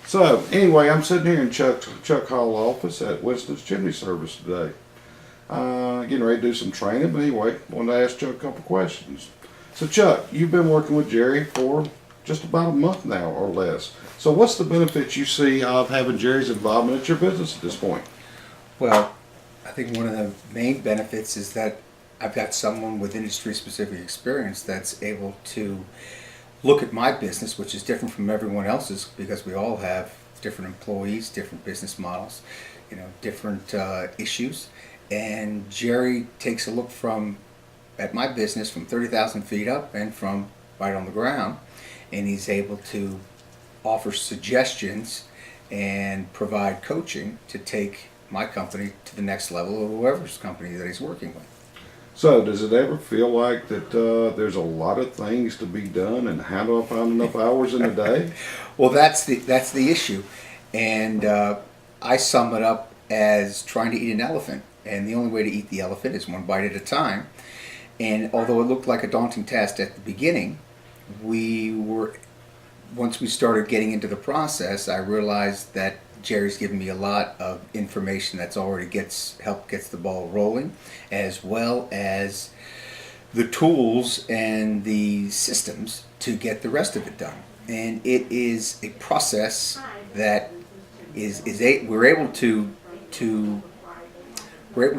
So anyway, I'm sitting here in Chuck Hall office at Winston's Chimney Service today. Getting ready to do some training, but anyway, wanted to ask Chuck a couple questions. So Chuck, you've been working with Jerry for just about a month now or less. So what's the benefits you see of having Jerry's involvement at your business at this point? Well, I think one of the main benefits is that I've got someone with industry-specific experience that's able to look at my business, which is different from everyone else's because we all have different employees, different business models, different issues. And Jerry takes a look at my business from 30,000 feet up and from right on the ground, and he's able to offer suggestions and provide coaching to take my company to the next level or whoever's company that he's working with. So does it ever feel like that there's a lot of things to be done, and how do I find enough hours in a day? Well, that's the issue, and I sum it up as trying to eat an elephant, and the only way to eat the elephant is one bite at a time. And although it looked like a daunting task at the beginning, once we started getting into the process, I realized that Jerry's given me a lot of information that's already gets the ball rolling, as well as the tools and the systems to get the rest of it done. And it is a process that we're able to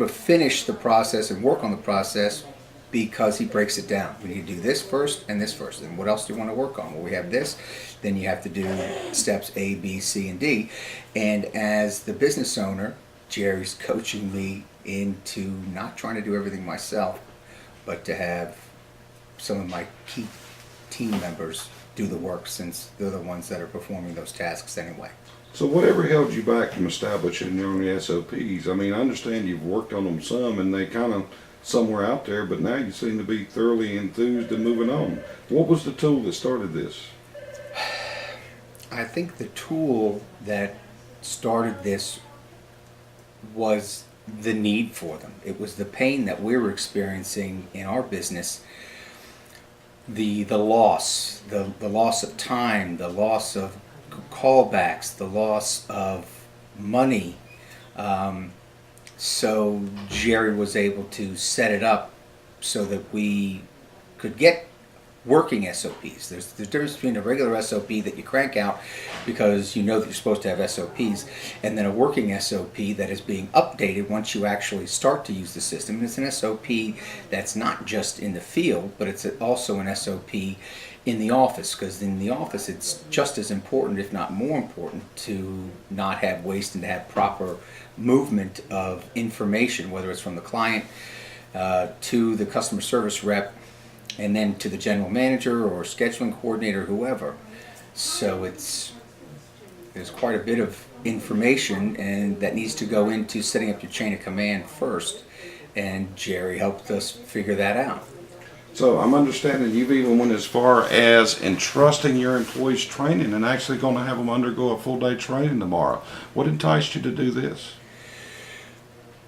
finish the process and work on the process because he breaks it down. We need to do this first and this first. And what else do you want to work on? Well, we have this. Then you have to do steps A, B, C, and D. And as the business owner, Jerry's coaching me into not trying to do everything myself, but to have some of my key team members do the work, since they're the ones that are performing those tasks anyway. So whatever held you back from establishing your own SOPs? I mean, I understand you've worked on them some, and they kind of somewhere out there, but now you seem to be thoroughly enthused and moving on. What was the tool that started this? I think the tool that started this was the need for them. It was the pain that we were experiencing in our business, the loss of time, the loss of callbacks, the loss of money. So Jerry was able to set it up so that we could get working SOPs. There's the difference between a regular SOP that you crank out because you know that you're supposed to have SOPs, and then a working SOP that is being updated once you actually start to use the system. And it's an SOP that's not just in the field, but it's also an SOP in the office, because in the office it's just as important, if not more important, to not have waste and to have proper movement of information, whether it's from the client to the customer service rep, and then to the general manager or scheduling coordinator, whoever. So there's quite a bit of information, and that needs to go into setting up your chain of command first, and Jerry helped us figure that out. So I'm understanding you've even went as far as entrusting your employees training and actually going to have them undergo a full day training tomorrow. What enticed you to do this?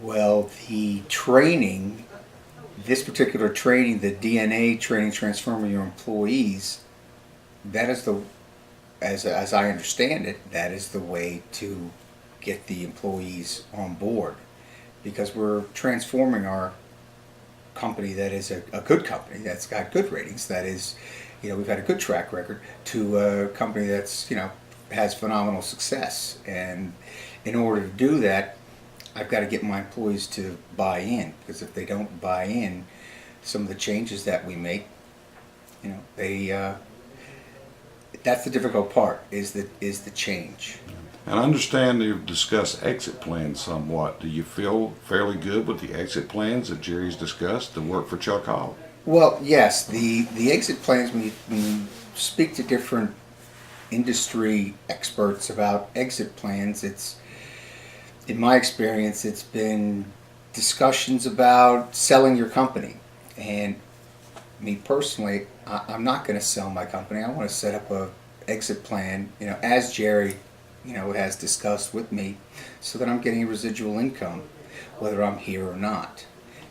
Well, the training, this particular training, the DNA training, transforming your employees, that is as I understand it, that is the way to get the employees on board, because we're transforming our company that is a good company that's got good ratings, that is, we've had a good track record, to a company that's, has phenomenal success. And in order to do that, I've got to get my employees to buy in, because if they don't buy in, some of the changes that we make, that's the difficult part, is the change. And I understand you've discussed exit plans somewhat. Do you feel fairly good with the exit plans that Jerry's discussed to work for Chuck Hall? Well, yes, the exit plans, when you speak to different industry experts about exit plans, in my experience, it's been discussions about selling your company. And me personally, I'm not going to sell my company. I want to set up a exit plan, as Jerry, has discussed with me, so that I'm getting a residual income, whether I'm here or not.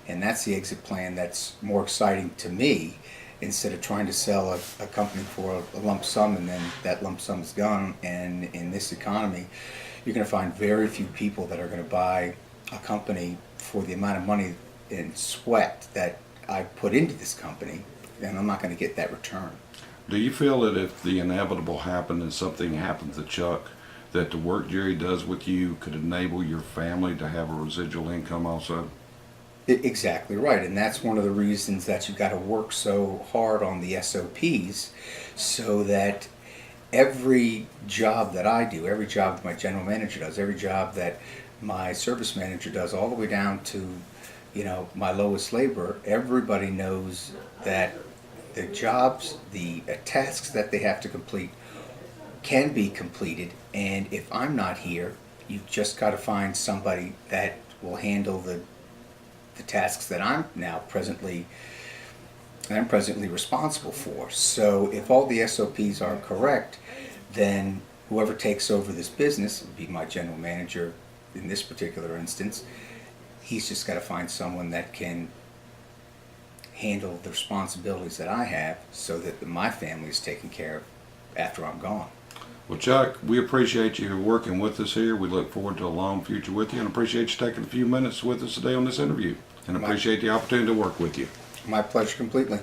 And that's the exit plan that's more exciting to me, instead of trying to sell a company for a lump sum and then that lump sum is gone. And in this economy, you're going to find very few people that are going to buy a company for the amount of money and sweat that I put into this company, and I'm not going to get that return. Do you feel that if the inevitable happened and something happened to Chuck, that the work Jerry does with you could enable your family to have a residual income also? Exactly right, and that's one of the reasons that you got to work so hard on the SOPs, so that every job that I do, every job that my general manager does, every job that my service manager does, all the way down to, my lowest labor, everybody knows that the jobs, the tasks that they have to complete can be completed, and if I'm not here, you've just got to find somebody that will handle the tasks that I'm presently responsible for. So if all the SOPs are correct, then whoever takes over this business, would be my general manager in this particular instance, he's just got to find someone that can handle the responsibilities that I have so that my family is taken care of after I'm gone. Well, Chuck, we appreciate you working with us here. We look forward to a long future with you and appreciate you taking a few minutes with us today on this interview and appreciate the opportunity to work with you. My pleasure completely.